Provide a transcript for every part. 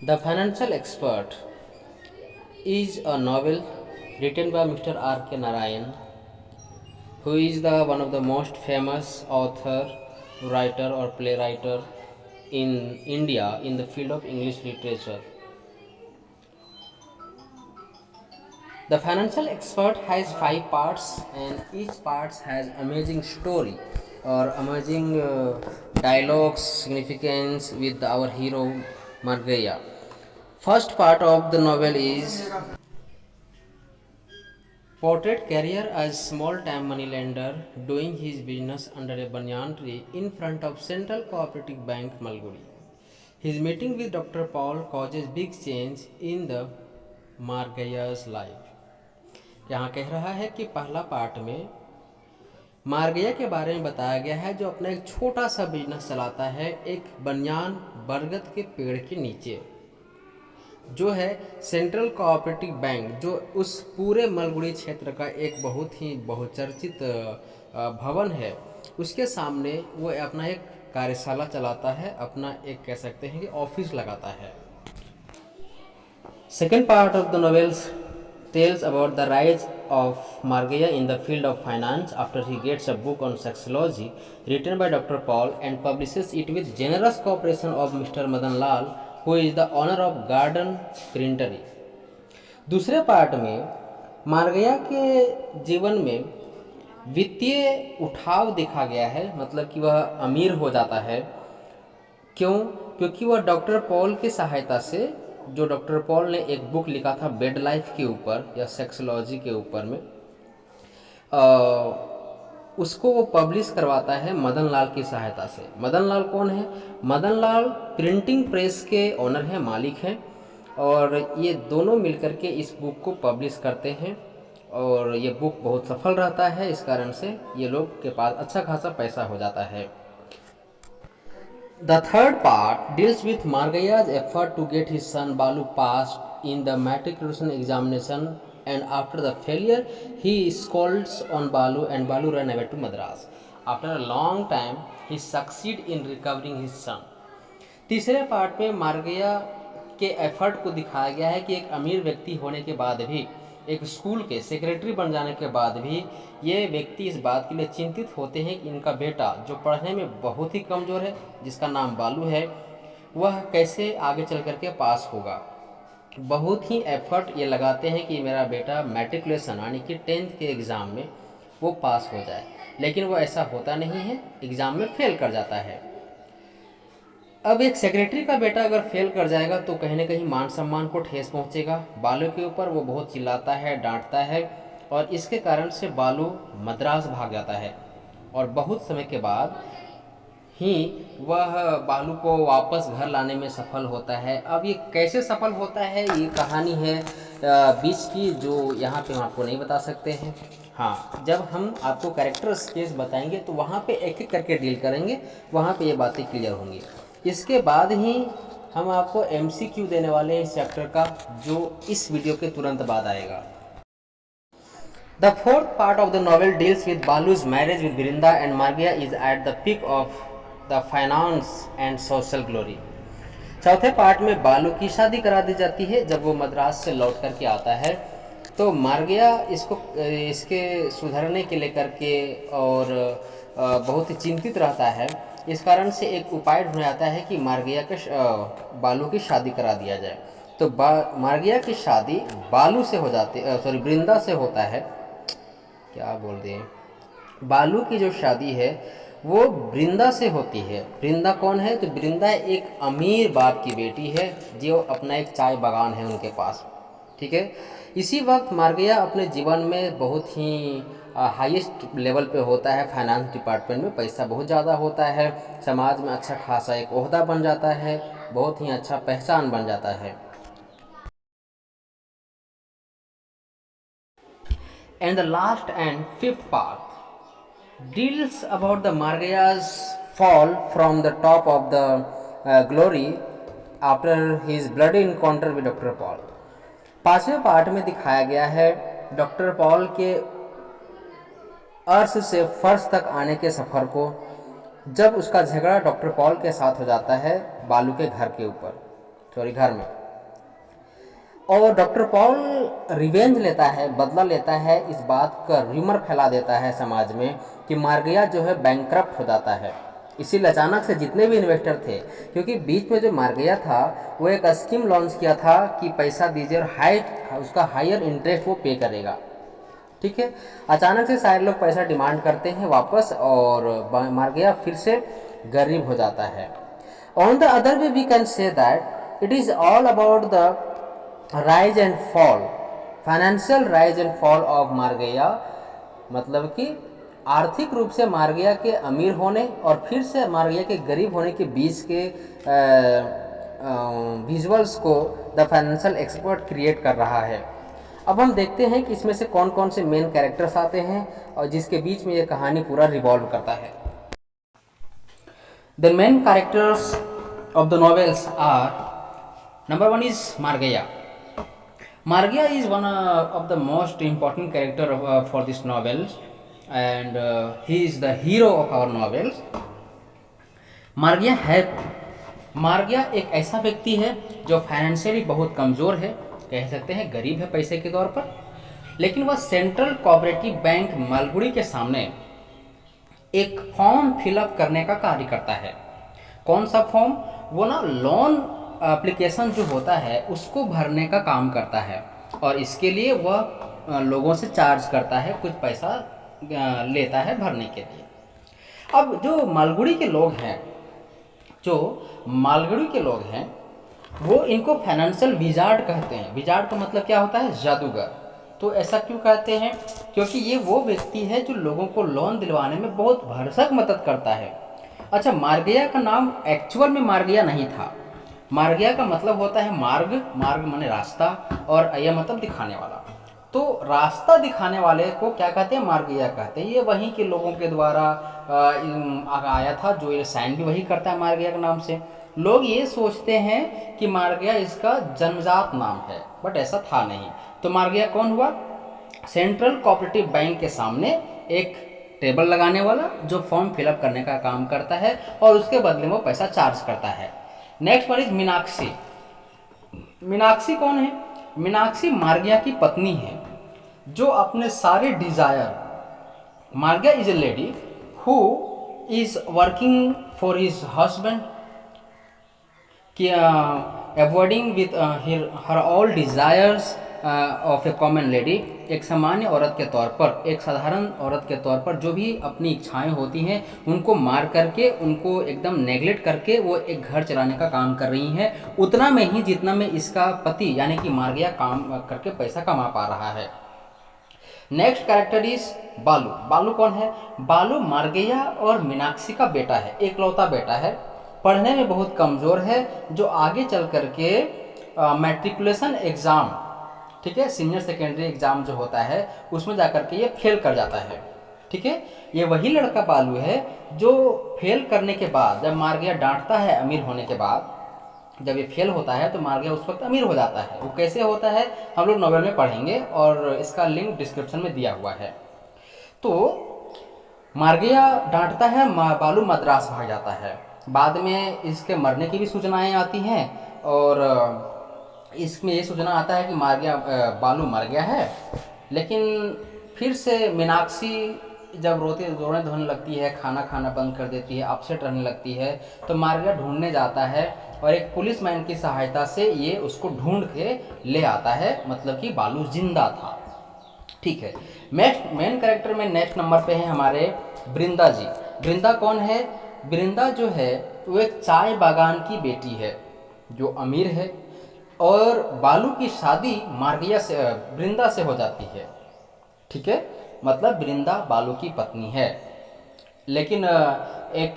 The Financial Expert is a novel written by Mr. R. K. Narayan, who is the one of the most famous author, writer or playwright in India in the field of English literature. The Financial Expert has 5 parts, and each part has amazing story or amazing dialogues, significance with our hero Margaya. First part of the novel is portrait career as small-time moneylender doing his business under a banyan tree in front of Central Cooperative Bank, Malgudi. His meeting with Dr. Paul causes big change in the Margaya's life. यहाँ कह रहा है कि पहला part में मार्गया के बारे में बताया गया है, जो अपना एक छोटा सा बिजनेस चलाता है एक बनियान बरगद के पेड़ के नीचे, जो है सेंट्रल कोऑपरेटिव बैंक, जो उस पूरे मलगुड़ी क्षेत्र का एक बहुत ही बहुचर्चित भवन है, उसके सामने वो अपना एक कार्यशाला चलाता है, अपना एक कह सकते हैं कि ऑफिस लगाता है। Second part of the novels tells about the rise of Margaya in the field of finance after he gets a book on sexology written by Dr. Paul and publishes it with generous cooperation of Mr. Madan Lal, who is the owner of Garden Printery. दूसरे part में मार्गया के जीवन में वित्तीय उठाव देखा गया है, मतलब कि वह अमीर हो जाता है। क्यों? क्योंकि वह डॉक्टर पॉल की सहायता से, जो डॉक्टर पॉल ने एक बुक लिखा था बेड लाइफ के ऊपर या सेक्सोलॉजी के ऊपर में, उसको वो पब्लिश करवाता है मदन लाल की सहायता से। मदन लाल कौन है? मदन लाल प्रिंटिंग प्रेस के ओनर हैं, मालिक हैं, और ये दोनों मिलकर के इस बुक को पब्लिश करते हैं और ये बुक बहुत सफल रहता है। इस कारण से ये लोग के पास अच्छा खासा पैसा हो जाता है। The third part deals with Margaya's effort to get his son Balu passed in the matriculation examination, and after the failure, he scolds on Balu and Balu ran away to Madras. After a long time, he succeed in recovering his son. तीसरे part में मार्गया के effort को दिखाया गया है कि एक अमीर व्यक्ति होने के बाद भी, एक स्कूल के सेक्रेटरी बन जाने के बाद भी, ये व्यक्ति इस बात के लिए चिंतित होते हैं कि इनका बेटा, जो पढ़ने में बहुत ही कमज़ोर है, जिसका नाम बालू है, वह कैसे आगे चल कर के पास होगा। बहुत ही एफर्ट ये लगाते हैं कि मेरा बेटा मैट्रिकुलेशन यानी कि 10th के एग्ज़ाम में वो पास हो जाए, लेकिन वो ऐसा होता नहीं है, एग्ज़ाम में फेल कर जाता है। अब एक सेक्रेटरी का बेटा अगर फेल कर जाएगा तो कहीं ना कहीं मान सम्मान को ठेस पहुंचेगा। बालू के ऊपर वो बहुत चिल्लाता है, डांटता है, और इसके कारण से बालू मद्रास भाग जाता है और बहुत समय के बाद ही वह बालू को वापस घर लाने में सफल होता है। अब ये कैसे सफल होता है, ये कहानी है बीच की, जो यहाँ पे हम आपको नहीं बता सकते हैं। हाँ, जब हम आपको कैरेक्टर स्केच बताएंगे तो वहाँ पे एक एक करके डील करेंगे, वहाँ पे ये बातें क्लियर होंगी। इसके बाद ही हम आपको MCQ देने वाले हैं इस चैप्टर का, जो इस वीडियो के तुरंत बाद आएगा। The fourth part of the novel deals with Balu's marriage with Vrinda, and Margaya is at the peak of the finance and social glory. चौथे पार्ट में बालू की शादी करा दी जाती है। जब वो मद्रास से लौट करके आता है तो मार्गया इसके सुधरने के लेकर के और बहुत ही चिंतित रहता है। इस कारण से एक उपाय ढूंढ आता है कि मार्गया के बालू की शादी करा दिया जाए। तो मार्गया की शादी बालू से हो जाती, वृंदा से होता है, क्या बोल दें, बालू की जो शादी है वो वृंदा से होती है। वृंदा कौन है? तो वृंदा एक अमीर बाप की बेटी है, जो अपना एक चाय बागान है उनके पास। ठीक है। इसी वक्त मार्गया अपने जीवन में बहुत ही हाईएस्ट लेवल पे होता है, फाइनेंस डिपार्टमेंट में पैसा बहुत ज़्यादा होता है, समाज में अच्छा खासा एक ओहदा बन जाता है, बहुत ही अच्छा पहचान बन जाता है। And the last and fifth part deals about the Margaya's fall from the top of the glory after his bloody encounter with Dr. Paul. पांचवें पार्ट में दिखाया गया है डॉक्टर पॉल के अर्श से फर्श तक आने के सफ़र को, जब उसका झगड़ा डॉक्टर पॉल के साथ हो जाता है बालू के घर के ऊपर, घर में। और डॉक्टर पॉल रिवेंज लेता है, बदला लेता है, इस बात का र्यूमर फैला देता है समाज में कि मार्गया जो है बैंकक्रप्ट हो जाता है। इसीलिए अचानक से जितने भी इन्वेस्टर थे, क्योंकि बीच में जो मार्गया था वो एक स्कीम लॉन्च किया था कि पैसा दीजिए और उसका हायर इंटरेस्ट वो पे करेगा। ठीक है, अचानक से सारे लोग पैसा डिमांड करते हैं वापस और मार्गया फिर से गरीब हो जाता है। On the other way we can say that it is all about the rise and fall, financial rise and fall of Margayya, मतलब कि आर्थिक रूप से मार्गया के अमीर होने और फिर से मार्गया के गरीब होने के बीच के विजुअल्स को द फाइनेंशियल एक्सपर्ट क्रिएट कर रहा है। अब हम देखते हैं कि इसमें से कौन कौन से मेन कैरेक्टर्स आते हैं और जिसके बीच में ये कहानी पूरा रिवॉल्व करता है। The main characters of the novels are, number one is Margayya. Margya is one of the most important character for this novels, and he is the hero of our novels. मार्गया है कौन? मार्गया एक ऐसा व्यक्ति है जो फाइनेंशियली बहुत कमज़ोर है, कह सकते हैं गरीब है पैसे के तौर पर, लेकिन वह सेंट्रल कोऑपरेटिव बैंक मालगुड़ी के सामने एक फॉर्म फिलअप करने का कार्य करता है। कौन सा फॉर्म? वो ना लोन एप्लीकेशन जो होता है उसको भरने का काम करता है और इसके लिए वह लोगों से चार्ज करता है, कुछ पैसा लेता है भरने के लिए। अब जो मालगुड़ी के लोग हैं, वो इनको फाइनेंशियल विजार्ड कहते हैं। विजार्ड का मतलब क्या होता है? जादूगर। तो ऐसा क्यों कहते हैं? क्योंकि ये वो व्यक्ति है जो लोगों को लोन दिलवाने में बहुत भरसक मदद करता है। अच्छा, मार्गया का नाम एक्चुअल में मार्गया नहीं था। मार्गया का मतलब होता है मार्ग, मार्ग माने रास्ता, और अय्या मतलब दिखाने वाला। तो रास्ता दिखाने वाले को क्या कहते हैं? मार्गया कहते हैं। ये वहीं के लोगों के द्वारा आया था, जो ये साइन भी वही करता है मार्गया के नाम से। लोग ये सोचते हैं कि मार्गया इसका जन्मजात नाम है, बट ऐसा था नहीं। तो मार्गया कौन हुआ? सेंट्रल कोऑपरेटिव बैंक के सामने एक टेबल लगाने वाला जो फॉर्म फिलअप करने का काम करता है और उसके बदले में वो पैसा चार्ज करता है। Next one is Meenakshi. Meenakshi कौन है? मीनाक्षी मार्गया की पत्नी है जो अपने सारे desire, Margayya is a lady who is working for his husband, avoiding with her all desires of a common lady. एक सामान्य औरत के तौर पर, एक साधारण औरत के तौर पर जो भी अपनी इच्छाएं होती हैं उनको मार करके, उनको एकदम नेग्लेक्ट करके वो एक घर चलाने का काम कर रही हैं, उतना में ही जितना में इसका पति यानी कि मार्गया काम करके पैसा कमा पा रहा है। नेक्स्ट कैरेक्टर इज बालू। बालू कौन है? बालू मार्गया और मीनाक्षी का बेटा है, एकलौता बेटा है, पढ़ने में बहुत कमज़ोर है, जो आगे चल करके मैट्रिकुलेशन एग्ज़ाम, ठीक है, सीनियर सेकेंडरी एग्जाम जो होता है उसमें जाकर के ये फेल कर जाता है। ठीक है, ये वही लड़का बालू है जो फेल करने के बाद, जब मार्गया डांटता है अमीर होने के बाद, जब ये फेल होता है तो मार्गया उस वक्त अमीर हो जाता है। वो कैसे होता है हम लोग नॉवेल में पढ़ेंगे और इसका लिंक डिस्क्रिप्शन में दिया हुआ है। तो मार्गया डांटता है, बालू मद्रास भाग जाता है। बाद में इसके मरने की भी सूचनाएं आती हैं और इसमें ये सूचना आता है कि बालू मर गया है। लेकिन फिर से मीनाक्षी जब रोने धोने लगती है, खाना खाना बंद कर देती है, अपसेट रहने लगती है, तो मार्गया ढूंढने जाता है और एक पुलिसमैन की सहायता से ये उसको ढूंढ के ले आता है, मतलब कि बालू जिंदा था। ठीक है, मेन कैरेक्टर में नेक्स्ट नंबर पे है हमारे वृंदा जी। वृंदा कौन है? वृंदा जो है वो एक चाय बागान की बेटी है जो अमीर है, और बालू की शादी मार्गया से, वृंदा से हो जाती है। ठीक है, मतलब वृंदा बालू की पत्नी है। लेकिन एक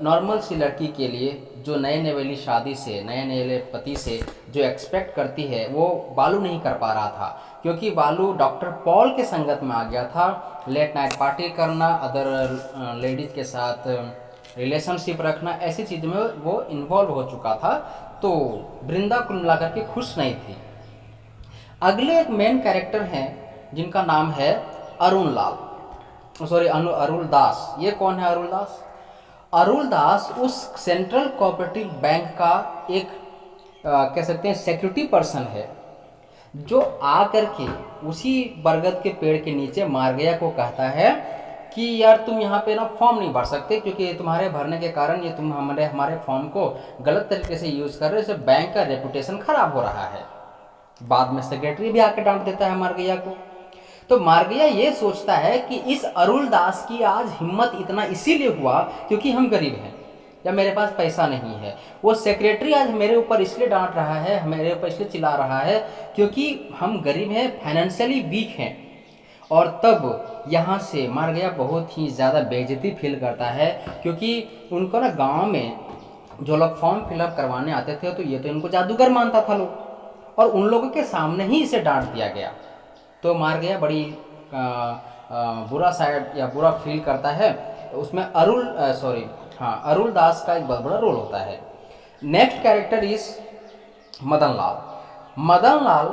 नॉर्मल सी लड़की के लिए जो नए नवेली शादी से, नए नए पति से जो एक्सपेक्ट करती है, वो बालू नहीं कर पा रहा था, क्योंकि बालू डॉक्टर पॉल के संगत में आ गया था। लेट नाइट पार्टी करना, अदर लेडीज़ के साथ रिलेशनशिप रखना, ऐसी चीज़ में वो इन्वॉल्व हो चुका था। तो वृंदा कुल मिलाकर के खुश नहीं थी। अगले एक मेन कैरेक्टर हैं जिनका नाम है अरुण दास। ये कौन है अरुण दास? अरुण दास उस सेंट्रल कोऑपरेटिव बैंक का एक कह सकते हैं सिक्योरिटी पर्सन है, जो आ करके उसी बरगद के पेड़ के नीचे मार्गया को कहता है कि यार तुम यहाँ पे ना फॉर्म नहीं भर सकते, क्योंकि तुम्हारे भरने के कारण ये तुम हमारे फॉर्म को गलत तरीके से यूज़ कर रहे हो, इससे बैंक का रेपुटेशन खराब हो रहा है। बाद में सेक्रेटरी भी आके डांट देता है मार्गया को। तो मार्गया ये सोचता है कि इस अरुल दास की आज हिम्मत इतना इसीलिए हुआ क्योंकि हम गरीब हैं या मेरे पास पैसा नहीं है। वो सेक्रेटरी आज मेरे ऊपर इसलिए डांट रहा है, मेरे ऊपर इसलिए चिल्ला रहा है क्योंकि हम गरीब हैं, फाइनेंशियली वीक हैं। और तब यहाँ से मार्गया बहुत ही ज़्यादा बेइज्जती फील करता है, क्योंकि उनको ना गांव में जो लोग फॉर्म फिलअप करवाने आते थे तो ये तो इनको जादूगर मानता था लोग, और उन लोगों के सामने ही इसे डांट दिया गया। तो मार्गया बड़ी बुरा साइड या बुरा फील करता है। उसमें अरुल दास का एक बहुत बड़ा रोल होता है। Next character is Madan Lal. Madan Lal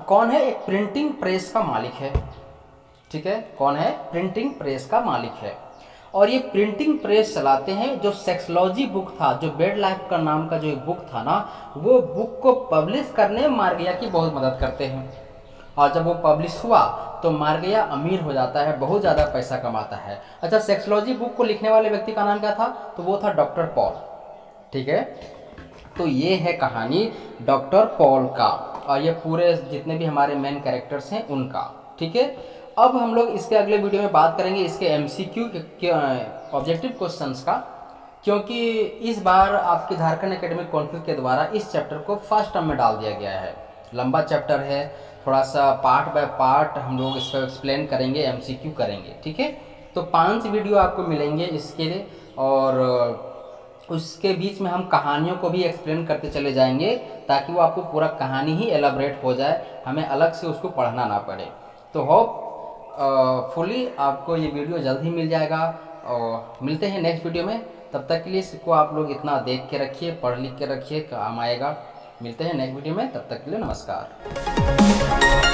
कौन है? एक प्रिंटिंग प्रेस का मालिक है। ठीक है, कौन है? प्रिंटिंग प्रेस का मालिक है। और ये प्रिंटिंग प्रेस चलाते हैं। जो सेक्सोलॉजी बुक था, जो बेड लाइफ का नाम का जो एक बुक था ना, वो बुक को पब्लिश करने में मार्गया की बहुत मदद करते हैं। और जब वो पब्लिश हुआ तो मार्गया अमीर हो जाता है, बहुत ज़्यादा पैसा कमाता है। अच्छा, सेक्सोलॉजी बुक को लिखने वाले व्यक्ति का नाम क्या था? तो वो था डॉक्टर पॉल। ठीक है, तो ये है कहानी डॉक्टर पॉल का, और ये पूरे जितने भी हमारे मेन कैरेक्टर्स हैं उनका। ठीक है, अब हम लोग इसके अगले वीडियो में बात करेंगे इसके MCQ के ऑब्जेक्टिव क्वेश्चंस का, क्योंकि इस बार आपके झारखंड एकेडमिक काउंसिल के द्वारा इस चैप्टर को फर्स्ट टर्म में डाल दिया गया है। लंबा चैप्टर है, थोड़ा सा पार्ट बाय पार्ट हम लोग इसको एक्सप्लेन करेंगे, MCQ करेंगे। ठीक है, तो 5 वीडियो आपको मिलेंगे इसके लिए, और उसके बीच में हम कहानियों को भी एक्सप्लेन करते चले जाएंगे ताकि वो आपको पूरा कहानी ही एलाबरेट हो जाए, हमें अलग से उसको पढ़ना ना पड़े। तो होप फुली आपको ये वीडियो जल्द ही मिल जाएगा, और मिलते हैं नेक्स्ट वीडियो में। तब तक के लिए इसको आप लोग इतना देख के रखिए, पढ़ लिख के रखिए, काम आएगा। मिलते हैं नेक्स्ट वीडियो में, तब तक के लिए नमस्कार।